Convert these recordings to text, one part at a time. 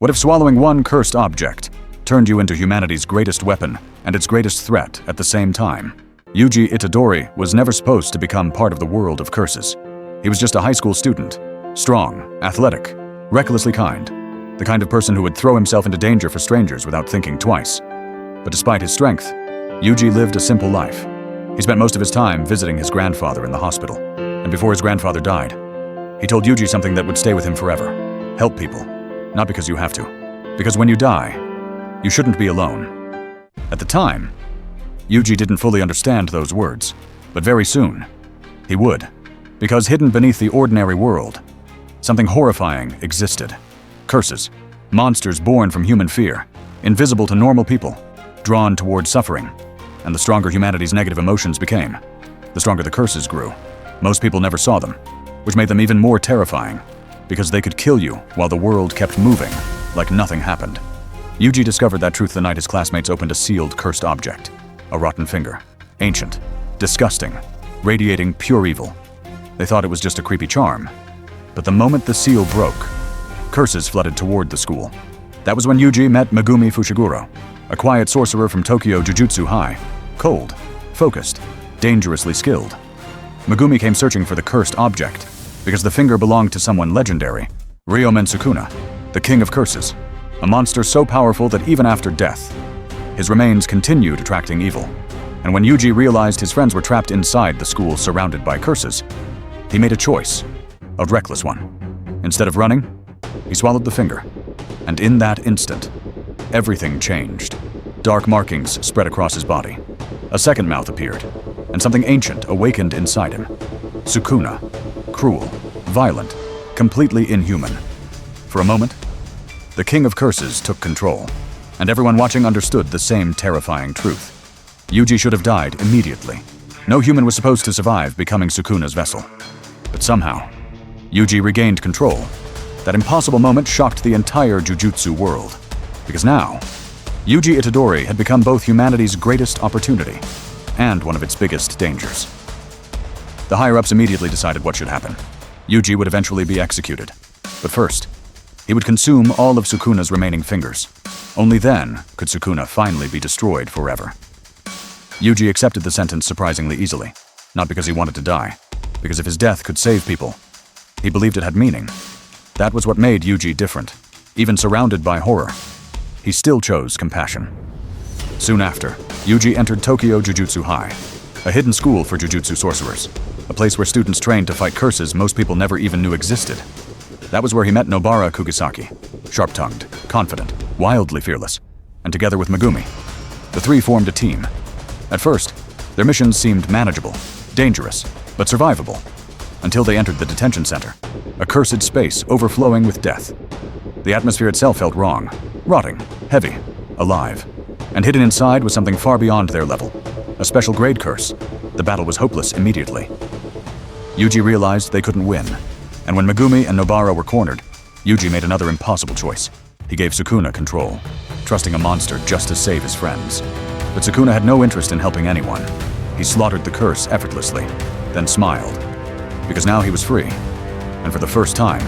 What if swallowing one cursed object turned you into humanity's greatest weapon and its greatest threat at the same time? Yuji Itadori was never supposed to become part of the world of curses. He was just a high school student, strong, athletic, recklessly kind, the kind of person who would throw himself into danger for strangers without thinking twice. But despite his strength, Yuji lived a simple life. He spent most of his time visiting his grandfather in the hospital, and before his grandfather died, he told Yuji something that would stay with him forever. Help people, not because you have to, because when you die, you shouldn't be alone. At the time, Yuji didn't fully understand those words, but very soon, he would, because hidden beneath the ordinary world, something horrifying existed. Curses, monsters born from human fear, invisible to normal people, drawn toward suffering. And the stronger humanity's negative emotions became, the stronger the curses grew. Most people never saw them, which made them even more terrifying, because they could kill you while the world kept moving, like nothing happened. Yuji discovered that truth the night his classmates opened a sealed, cursed object. A rotten finger. Ancient. Disgusting. Radiating pure evil. They thought it was just a creepy charm. But the moment the seal broke, curses flooded toward the school. That was when Yuji met Megumi Fushiguro, a quiet sorcerer from Tokyo Jujutsu High. Cold, focused, dangerously skilled. Megumi came searching for the cursed object because the finger belonged to someone legendary, Ryomen Sukuna, the king of curses, a monster so powerful that even after death, his remains continued attracting evil. And when Yuji realized his friends were trapped inside the school surrounded by curses, he made a choice, a reckless one. Instead of running, he swallowed the finger, and in that instant, everything changed. Dark markings spread across his body. A second mouth appeared, and something ancient awakened inside him. Sukuna, cruel, violent, completely inhuman. For a moment, the king of curses took control, and everyone watching understood the same terrifying truth. Yuji should have died immediately. No human was supposed to survive becoming Sukuna's vessel. But somehow, Yuji regained control. That impossible moment shocked the entire Jujutsu world, because now, Yuji Itadori had become both humanity's greatest opportunity and one of its biggest dangers. The higher-ups immediately decided what should happen. Yuji would eventually be executed. But first, he would consume all of Sukuna's remaining fingers. Only then could Sukuna finally be destroyed forever. Yuji accepted the sentence surprisingly easily, not because he wanted to die, because if his death could save people, he believed it had meaning. That was what made Yuji different. Even surrounded by horror, he still chose compassion. Soon after, Yuji entered Tokyo Jujutsu High, a hidden school for Jujutsu sorcerers, a place where students trained to fight curses most people never even knew existed. That was where he met Nobara Kugisaki, sharp-tongued, confident, wildly fearless, and together with Megumi, the three formed a team. At first, their missions seemed manageable, dangerous, but survivable, until they entered the detention center, a cursed space overflowing with death. The atmosphere itself felt wrong, rotting, heavy, alive, and hidden inside was something far beyond their level, a special grade curse. The battle was hopeless immediately. Yuji realized they couldn't win, and when Megumi and Nobara were cornered, Yuji made another impossible choice. He gave Sukuna control, trusting a monster just to save his friends. But Sukuna had no interest in helping anyone. He slaughtered the curse effortlessly, then smiled, because now he was free. And for the first time,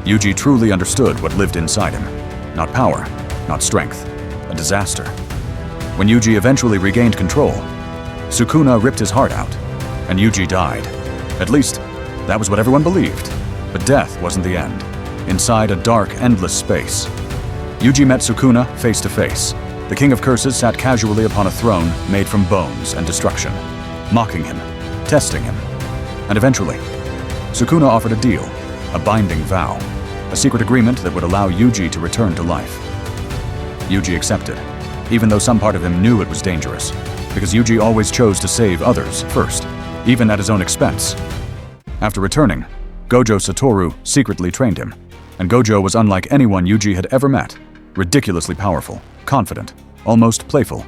Yuji truly understood what lived inside him. Not power, not strength, a disaster. When Yuji eventually regained control, Sukuna ripped his heart out, and Yuji died. At least, that was what everyone believed. But death wasn't the end. Inside a dark, endless space, Yuji met Sukuna face to face. The king of curses sat casually upon a throne made from bones and destruction, mocking him, testing him. And eventually, Sukuna offered a deal, a binding vow, a secret agreement that would allow Yuji to return to life. Yuji accepted, even though some part of him knew it was dangerous, because Yuji always chose to save others first, even at his own expense. After returning, Gojo Satoru secretly trained him, and Gojo was unlike anyone Yuji had ever met, ridiculously powerful, confident, almost playful.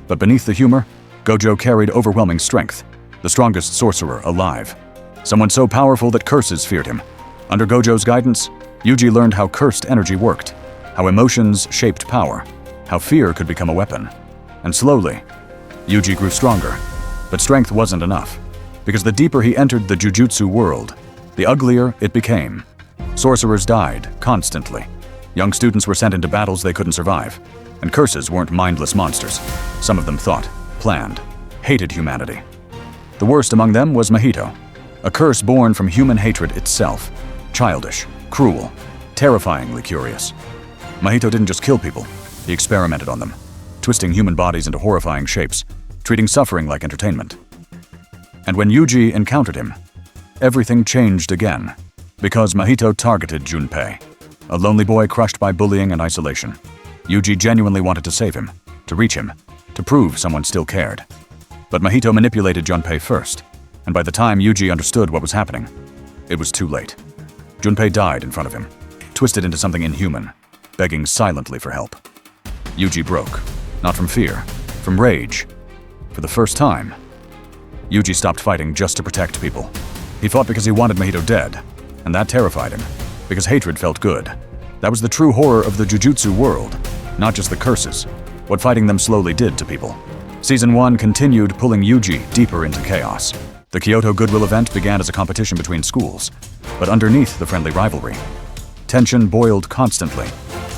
But beneath the humor, Gojo carried overwhelming strength, the strongest sorcerer alive. Someone so powerful that curses feared him. Under Gojo's guidance, Yuji learned how cursed energy worked, how emotions shaped power, how fear could become a weapon. And slowly, Yuji grew stronger. But strength wasn't enough, because the deeper he entered the Jujutsu world, the uglier it became. Sorcerers died constantly. Young students were sent into battles they couldn't survive, and curses weren't mindless monsters. Some of them thought, planned, hated humanity. The worst among them was Mahito, a curse born from human hatred itself. Childish, cruel, terrifyingly curious. Mahito didn't just kill people, he experimented on them, twisting human bodies into horrifying shapes, treating suffering like entertainment. And when Yuji encountered him, everything changed again, because Mahito targeted Junpei, a lonely boy crushed by bullying and isolation. Yuji genuinely wanted to save him, to reach him, to prove someone still cared. But Mahito manipulated Junpei first, and by the time Yuji understood what was happening, it was too late. Junpei died in front of him, twisted into something inhuman, begging silently for help. Yuji broke, not from fear, from rage. For the first time, Yuji stopped fighting just to protect people. He fought because he wanted Mahito dead, and that terrified him, because hatred felt good. That was the true horror of the Jujutsu world, not just the curses, what fighting them slowly did to people. Season 1 continued pulling Yuji deeper into chaos. The Kyoto Goodwill event began as a competition between schools, but underneath the friendly rivalry, tension boiled constantly.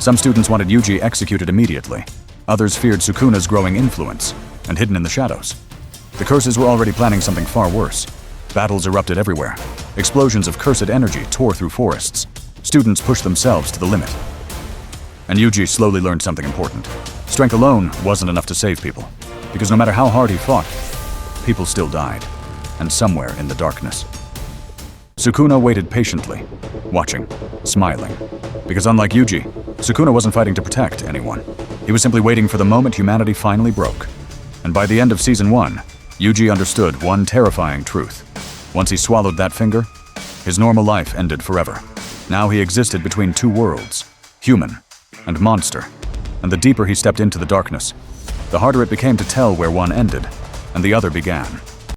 Some students wanted Yuji executed immediately. Others feared Sukuna's growing influence, and hidden in the shadows. The curses were already planning something far worse. Battles erupted everywhere. Explosions of cursed energy tore through forests. Students pushed themselves to the limit. And Yuji slowly learned something important. Strength alone wasn't enough to save people, because no matter how hard he fought, people still died, and somewhere in the darkness. Sukuna waited patiently, watching, smiling, because unlike Yuji, Sukuna wasn't fighting to protect anyone. He was simply waiting for the moment humanity finally broke. And by the end of Season 1, Yuji understood one terrifying truth. Once he swallowed that finger, his normal life ended forever. Now he existed between two worlds, human and monster. And the deeper he stepped into the darkness, the harder it became to tell where one ended and the other began.